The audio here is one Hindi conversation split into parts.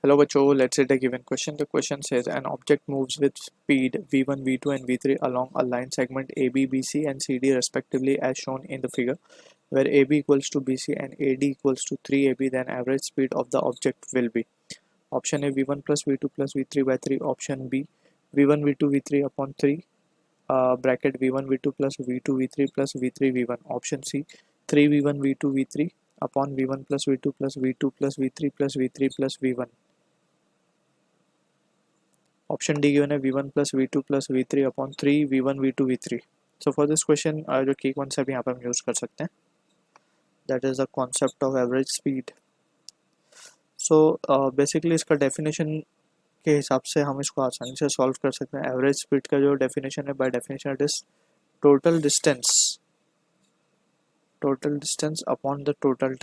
Hello बच्चों, let's read a given question. The question says an object moves with speed v1, v2 and v3 along a line segment AB, BC and CD respectively as shown in the figure, where AB equals to BC and AD equals to 3AB, then average speed of the object will be. Option A v1 plus v2 plus v3 by 3. Option B v1 v2 v3 upon 3 bracket v1 v2 plus v2 v3 plus v3 v1. Option C 3 v1 v2 v3 upon v1 plus v2 plus v2 plus v3 plus v3 plus v1. Option D given है v1 plus v2 plus v3 upon 3 v1 v2 v3. So for this question जो की कॉन्सेप्ट यहाँ पे हम यूज कर सकते हैं, that is the concept of average speed. So basically इसका डेफिनेशन के हिसाब से हम इसको आसानी से सॉल्व कर सकते हैं. एवरेज स्पीड का जो डेफिनेशन है, by definition it is total distance upon the total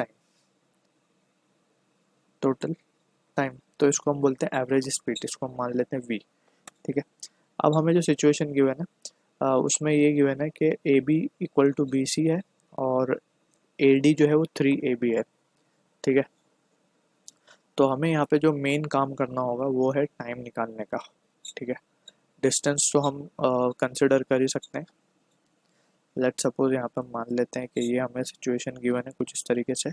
time. तो इसको हम बोलते हैं एवरेज स्पीड. इसको हम मान लेते हैं v. ठीक है. अब हमें जो सिचुएशन गिवन है उसमें ये गिवन है कि A B equal to B C है और ए डी जो है वो 3AB है. ठीक है. तो हमें यहाँ पे जो मेन काम करना होगा वो है टाइम निकालने का. ठीक है. डिस्टेंस तो हम कंसिडर कर ही सकते हैं. लेट सपोज यहाँ पे हम मान लेते हैं कि ये हमें सिचुएशन गिवन है कुछ इस तरीके से.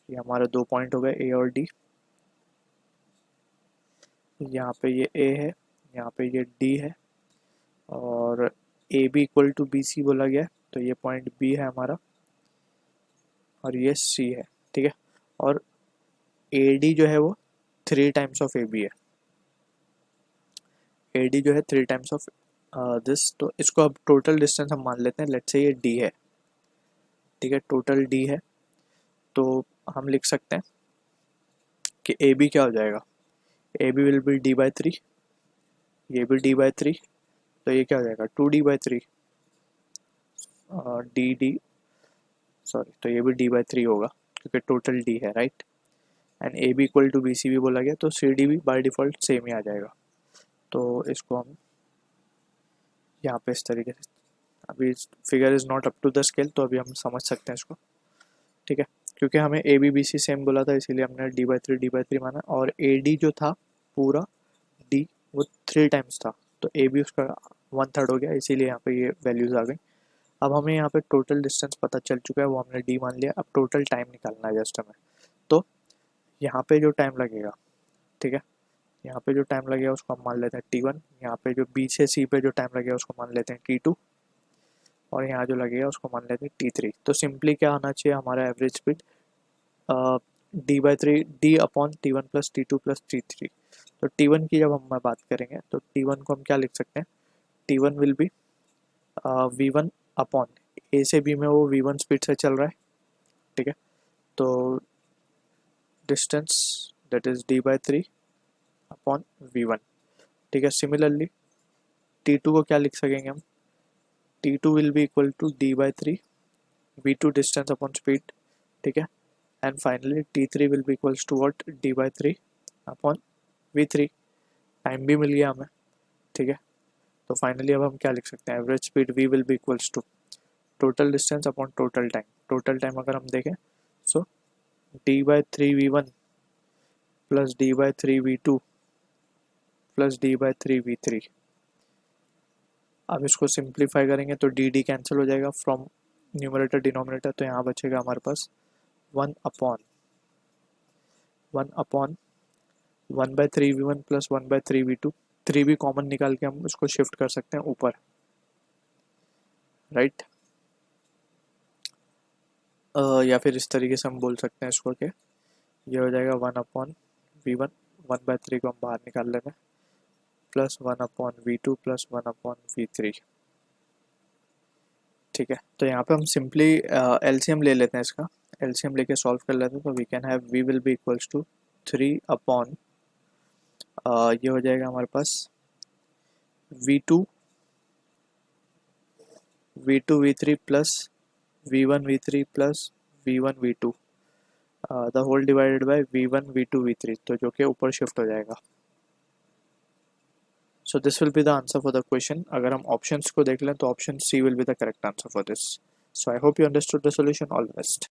ये हमारे 2 पॉइंट हो गए ए और डी. यहाँ पे ये ए है, यहाँ पे ये डी है और A B equal to B C बोला गया, तो ये पॉइंट बी है हमारा और ये सी है. ठीक है. और ए डी जो है वो 3 टाइम्स ऑफ ए बी है. ए डी जो है 3 टाइम्स ऑफ दिस. तो इसको अब टोटल डिस्टेंस हम मान लेते हैं. लेट्स से ये डी है. ठीक है. टोटल डी है तो हम लिख सकते हैं कि ए बी क्या हो जाएगा. A B will be D by 3, ये भी डी बाई 3, तो ये क्या हो जाएगा 2D/3 तो ये भी डी बाई 3 होगा क्योंकि टोटल डी है. Right. And A B equal to B C भी बोला गया, तो सी डी भी बाई डिफ़ॉल्ट सेम ही आ जाएगा. तो इसको हम यहाँ पे इस तरीके से, अभी figure is not up to the scale, तो अभी हम समझ सकते हैं इसको. ठीक है. क्योंकि हमें A B B C same बोला था इसीलिए हमने डी बाई 3 माना. और ए डी जो था पूरा डी वो 3 टाइम्स था, तो ए बी उसका 1/3 हो गया, इसीलिए यहाँ पे ये वैल्यूज़ आ गई. अब हमें यहाँ पे टोटल डिस्टेंस पता चल चुका है, वो हमने डी मान लिया. अब टोटल टाइम निकालना है जस्ट हमें. तो यहाँ पे जो टाइम लगेगा, ठीक है, यहाँ पे जो टाइम लगेगा उसको हम मान लेते हैं T1. यहाँ पे जो बी से सी पे जो टाइम लगेगा उसको मान लेते हैं T2 और यहाँ जो लगेगा उसको मान लेते हैं T3. तो सिंपली क्या आना चाहिए हमारा average speed D/3 D upon T1 plus T2 plus T3. तो T1 की जब हम बात करेंगे तो T1 को हम क्या लिख सकते हैं. T1 will be V1 upon ए से बी में वो V1 स्पीड से चल रहा है. ठीक है. तो distance that is D/3 upon V1. ठीक है. सिमिलरली T2 को क्या लिख सकेंगे हम. T2 will be equal to D/3 V2 distance upon speed. ठीक है. And finally T3 will be equals to what D/3 upon V3. Time भी मिल गया हमें. ठीक है. तो फाइनली अब हम क्या लिख सकते हैं. Average speed V will be equals to total distance upon total time. Total time अगर हम देखें सो D/3 V1 plus D/3 V2 plus D/3 V3. अब इसको सिंप्लीफाई करेंगे तो डी कैंसिल हो जाएगा फ्रॉम न्यूमरेटर डिनोमिनेटर. तो यहाँ बचेगा हमारे पास 1 अपॉन 1/3 V1 प्लस 1/3 V2. 3 भी कॉमन निकाल के हम इसको शिफ्ट कर सकते हैं ऊपर. राइट. या फिर इस तरीके से हम बोल सकते हैं इसको कि ये हो जाएगा 1 अपॉन V1, 1/3 को हम बाहर निकाल लेंगे, plus 1 upon V2 plus 1 upon V3. ठीक है. तो यहाँ पे हम सिंपली एलसीएम ले लेते हैं. इसका एलसीएम लेके सॉल्व कर लेते हैं. तो we can have V will be equals to 3 upon ये हो जाएगा हमारे पास V2 V3 plus V1 V3 plus V1 V2 the whole divided by V1 V2 V3, तो जो कि ऊपर शिफ्ट हो जाएगा. So this will be the answer for the question. अगर हम options को देख लें तो option C will be the correct answer for this. So I hope you understood the solution. All the best.